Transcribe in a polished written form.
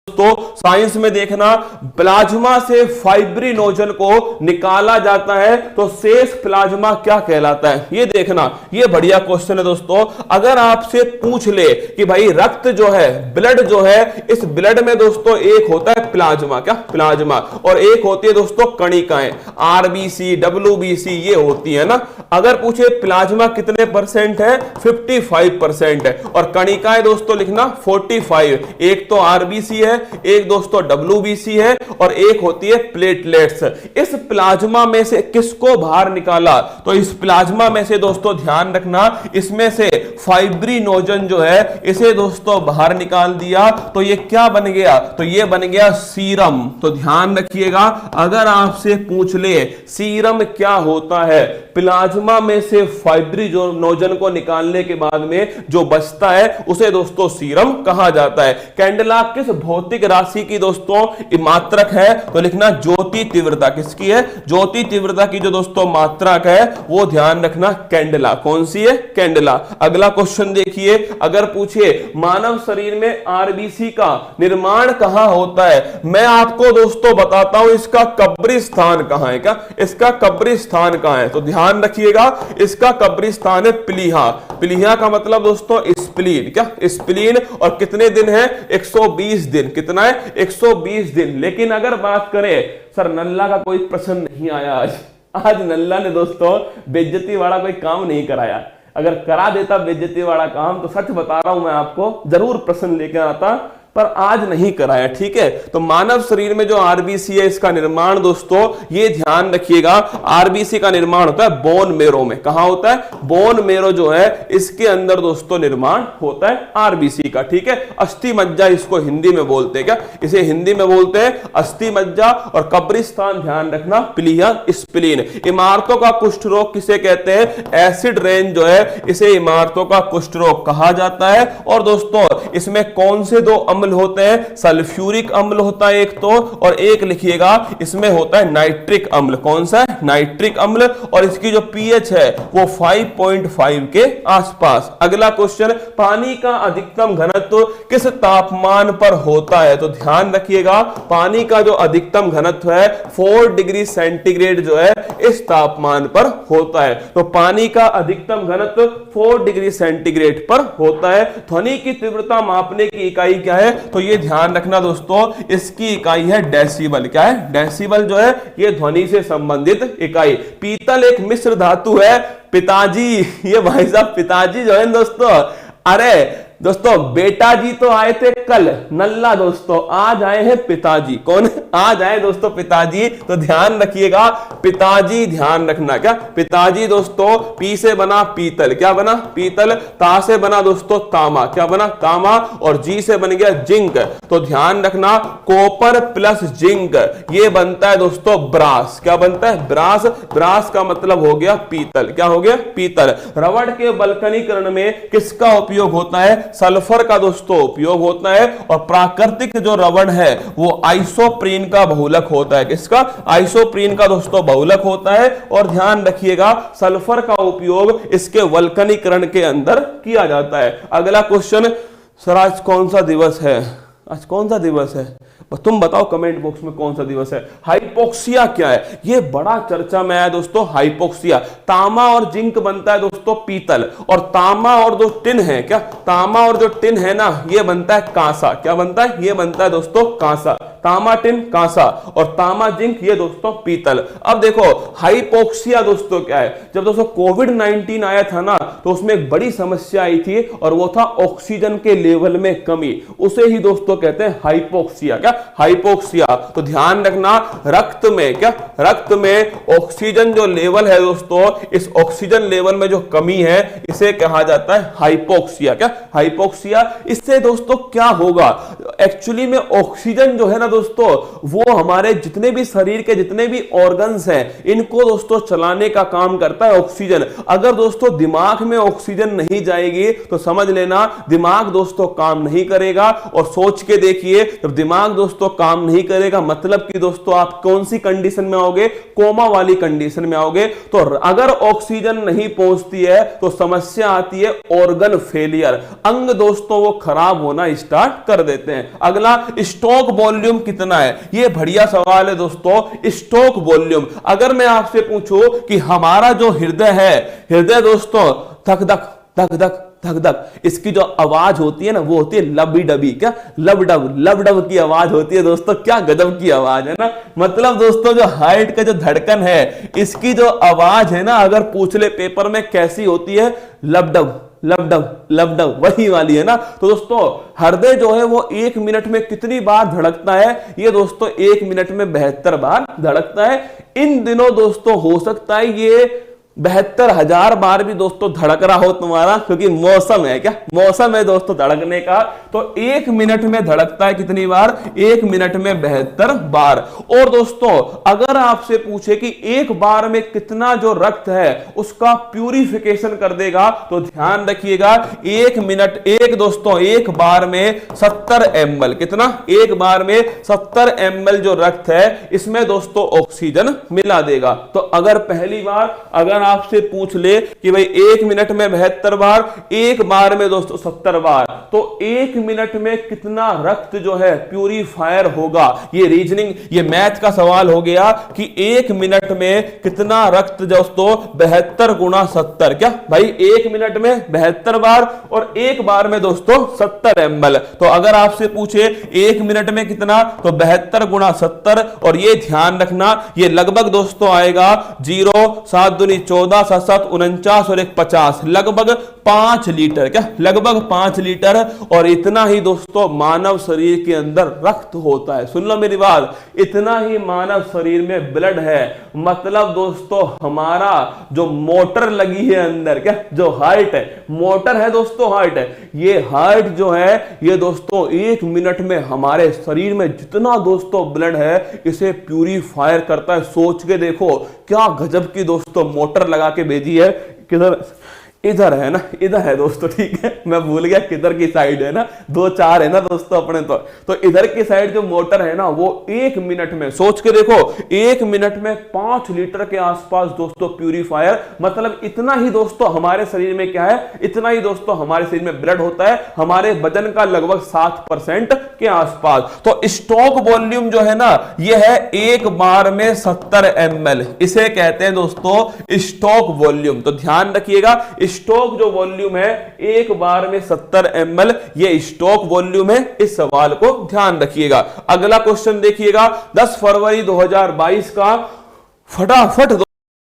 दोस्तों साइंस में देखना, प्लाज्मा से फाइब्रिनोजन को निकाला जाता है तो शेष प्लाज्मा क्या कहलाता है, ये देखना। ये बढ़िया क्वेश्चन है दोस्तों। अगर आपसे पूछ ले कि भाई रक्त जो है, ब्लड जो है, इस ब्लड में दोस्तों एक होता है प्लाज्मा, क्या प्लाज्मा, और एक होती है दोस्तों कणिकाएं, आरबीसी, डब्ल्यूबीसी, ये होती है ना। अगर पूछे प्लाज्मा कितने परसेंट है, 55% है, और कणिकाएं दोस्तों लिखना 45। एक तो आरबीसी है, एक दोस्तों डब्ल्यूबीसी है, और एक होती है प्लेटलेट्स। इस प्लाज्मा में से किसको बाहर निकाला, तो इस प्लाज्मा में से दोस्तों ध्यान रखना, इसमें से फाइब्रिनोजन जो है इसे दोस्तों बाहर निकाल दिया, तो ये क्या बन गया, तो ये बन गया सीरम। तो ध्यान रखिएगा, अगर आपसे पूछ ले सीरम क्या होता है, प्लाज्मा में से फाइब्रिनोजन को निकालने के बाद में जो बचता है उसे दोस्तों सीरम कहा जाता है। कैंडेला किस भौतिक राशि की दोस्तों मात्रक है, तो लिखना ज्योति तीव्रता। किसकी है, ज्योति तीव्रता की जो दोस्तों मात्रक है वो ध्यान रखना कैंडेला। कौन सी है, कैंडेला। अगला क्वेश्चन देखिए, अगर पूछे मानव शरीर में आरबीसी का निर्माण कहां होता है, मैं आपको दोस्तों बताता हूं इसका कब्रिस्तान कहां है। क्या इसका कब्रिस्तान कहां है, तो ध्यान रखिएगा, इसका कब्रिस्तान है प्लीहा। प्लीहा का मतलब दोस्तों स्प्लीन, क्या स्प्लीन, और कितने दिन है, 120 दिन। कितना है, 120 दिन। लेकिन अगर बात करें, सर नल्ला का कोई प्रश्न नहीं आया आज नल्ला ने दोस्तों बेइज्जती वाला कोई काम नहीं कराया। अगर करा देता बेइज्जती वाला काम तो सच बता रहा हूं मैं आपको, जरूर प्रश्न लेकर आता, पर आज नहीं कराया। ठीक है, तो मानव शरीर में जो आरबीसी है इसका निर्माण दोस्तों ये ध्यान रखिएगा, आरबीसी का निर्माण होता है बोन मेरो में। कहां होता है, बोन मेरो जो है इसके अंदर दोस्तों निर्माण होता है आरबीसी का। ठीक है, अस्थि मज्जा इसको हिंदी में बोलते हैं, क्या इसे हिंदी में बोलते हैं अस्थि मज्जा। और कब्रिस्तान ध्यान रखना प्लीहा स्प्लीन। इमारतों का कुष्ठ रोग किसे कहते हैं, एसिड रेन जो है इसे इमारतों का कुष्ठ रोग कहा जाता है। और दोस्तों इसमें कौन से दो अम्ल होते हैं, सल्फ्यूरिक अम्ल होता है एक तो, और एक लिखिएगा इसमें होता है नाइट्रिक अम्ल। कौन सा है, नाइट्रिक अम्ल, और इसकी जो पीएच है वो 5.5 के आसपास। अगला क्वेश्चन, पानी का अधिकतम घनत्व किस तापमान पर होता है, तो ध्यान रखिएगा पानी का जो अधिकतम घनत्व है 4 डिग्री सेंटीग्रेड जो है इस तापमान पर होता है। तो पानी का अधिकतम घनत्व 4 डिग्री सेंटीग्रेड पर होता है। ध्वनि की तीव्रता मापने की इकाई क्या है, तो ये ध्यान रखना दोस्तों इसकी इकाई है डेसिबल। क्या है, डेसिबल जो है ये ध्वनि से संबंधित इकाई। पीतल एक मिश्र धातु है, पिताजी, ये भाई साहब पिताजी जो है दोस्तों, अरे दोस्तों बेटा जी तो आए थे कल, नल्ला दोस्तों आज आए हैं पिताजी। कौन, आज आए दोस्तों पिताजी। तो ध्यान रखिएगा पिताजी, ध्यान रखना, क्या पिताजी दोस्तों पी से बना पीतल, क्या बना पीतल, ता से बना दोस्तों तामा, क्या बना तामा, और जी से बन गया जिंक। तो ध्यान रखना कॉपर प्लस जिंक ये बनता है दोस्तों ब्रास। क्या बनता है, ब्रास। ब्रास का मतलब हो गया पीतल। क्या हो गया, पीतल। रबड़ के बल्कनीकरण में किसका उपयोग होता है, सल्फर का दोस्तों उपयोग होता है। और प्राकृतिक जो रबड़ है वो आइसोप्रीन का बहुलक होता है। किसका, आइसोप्रीन का दोस्तों बहुलक होता है। और ध्यान रखिएगा सल्फर का उपयोग इसके वल्कनीकरण के अंदर किया जाता है। अगला क्वेश्चन, सर आज कौन सा दिवस है, आज कौन सा दिवस है, तुम बताओ कमेंट बॉक्स में कौन सा दिवस है। हाइपोक्सिया क्या है, ये बड़ा चर्चा में आया दोस्तों हाइपोक्सिया। तामा और जिंक बनता है दोस्तों पीतल, और तामा और जो टिन है, क्या तामा और जो टिन है ना ये बनता है कांसा। क्या बनता है, ये बनता है दोस्तों कांसा। तामा टिन कांसा, और तामा जिंक ये दोस्तों पीतल। अब देखो हाइपोक्सिया दोस्तों क्या है, जब दोस्तों कोविड-19 आया था ना तो उसमें एक बड़ी समस्या आई थी, और वो था ऑक्सीजन के लेवल में कमी, उसे ही दोस्तों कहते हैं हाइपोक्सिया। क्या, हाइपोक्सिया। तो ध्यान रखना रक्त में, क्या रक्त में ऑक्सीजन जो लेवल है दोस्तों, इस ऑक्सीजन लेवल में जो कमी है इसे कहा जाता है हाइपोक्सिया। क्या, हाइपोक्सिया। इससे दोस्तों क्या होगा, एक्चुअली में ऑक्सीजन जो है ना दोस्तों वो हमारे जितने भी शरीर के जितने भी ऑर्गन्स हैं इनको दोस्तों चलाने का काम करता है ऑक्सीजन। अगर दोस्तों दिमाग में ऑक्सीजन नहीं जाएगी तो समझ लेना दिमाग दोस्तों काम नहीं करेगा। और सोच के देखिए जब दिमाग दोस्तों काम नहीं करेगा मतलब कि दोस्तों आप कौन सी कंडीशन में आओगे, कोमा वाली कंडीशन में आओगे। तो अगर ऑक्सीजन नहीं पहुंचती है तो समस्या आती है ऑर्गन फेलियर, अंग दोस्तों वो खराब होना स्टार्ट कर देते हैं। अगला स्टॉक वॉल्यूम कितना है, ये बढ़िया सवाल है दोस्तों। स्टॉक वॉल्यूम अगर मैं आपसे पूछूं कि हमारा जो हृदय है, हृदय दोस्तों धक धक धक धक धक धक, इसकी जो आवाज होती है ना वो होती है लबी डबी, क्या लब डब की आवाज होती है दोस्तों। क्या गजब की आवाज है ना। मतलब दोस्तों जो हार्ट का जो धड़कन है इसकी जो आवाज है ना अगर पूछ ले पेपर में कैसी होती है, लब डब वही वाली है ना। तो दोस्तों हृदय जो है वो 1 मिनट में कितनी बार धड़कता है, ये दोस्तों 1 मिनट में 72 बार धड़कता है। इन दिनों दोस्तों हो सकता है ये 72,000 बार भी दोस्तों धड़क रहा हो तुम्हारा, क्योंकि मौसम है, क्या मौसम है दोस्तों धड़कने का। तो 1 मिनट में धड़कता है कितनी बार, 1 मिनट में 72 बार। और दोस्तों अगर आपसे पूछे कि एक बार में कितना जो रक्त है उसका प्यूरिफिकेशन कर देगा तो ध्यान रखिएगा 1 मिनट दोस्तों एक बार में 70 ml, कितना, एक बार में 70 ml जो रक्त है इसमें दोस्तों ऑक्सीजन मिला देगा। तो अगर पहली बार अगर आपसे पूछ ले कि भाई 1 मिनट में 72 बार, एक बार में दोस्तों 70 बार, तो 1 मिनट में कितना रक्त जो है प्यूरिफायर होगा। ये रीजनिंग, ये मैथ का सवाल हो गया कि 1 मिनट में कितना रक्त दोस्तों 72 गुणा 70, क्या भाई 1 मिनट में 72 बार और एक बार में दोस्तों 70 ml। तो अगर आपसे पूछे 1 मिनट में कितना, तो 72 गुणा 70, और ये ध्यान रखना ये लगभग दोस्तों आएगा 0, 7 दूनी 14, 7 7 49 और 1 50, लगभग 5 लीटर, क्या लगभग 5 लीटर। और इतना ही दोस्तों मानव शरीर के अंदर रक्त होता है। सुन लो मेरी बात, इतना ही मानव शरीर में ब्लड है। मतलब दोस्तों हमारा जो मोटर लगी है अंदर, क्या जो हार्ट है, मोटर है दोस्तों हार्ट है, ये हार्ट जो है ये दोस्तों 1 मिनट में हमारे शरीर में जितना दोस्तों ब्लड है इसे प्यूरिफायर करता है। सोच के देखो क्या गजब की दोस्तों मोटर लगा के भेजी है। किधर, इधर है ना, इधर है दोस्तों, ठीक है मैं भूल गया किधर की साइड है ना, 2 4 है ना दोस्तों अपने। तो इधर की साइड जो मोटर है ना वो 1 मिनट में, सोच के देखो 1 मिनट में 5 लीटर के आसपास दोस्तों प्यूरिफायर। मतलब इतना ही दोस्तों हमारे शरीर में क्या है, इतना ही दोस्तों हमारे शरीर में ब्लड होता है, हमारे वजन का लगभग 7% के आसपास। तो स्टॉक वॉल्यूम जो है ना ये है एक बार में 70 ml, इसे कहते हैं दोस्तों स्टॉक वॉल्यूम। तो ध्यान रखिएगा स्टॉक जो वॉल्यूम है एक बार में 70 ml, ये स्टॉक वॉल्यूम है। इस सवाल को ध्यान रखिएगा। अगला क्वेश्चन देखिएगा 10 फरवरी 2022 का, फटाफट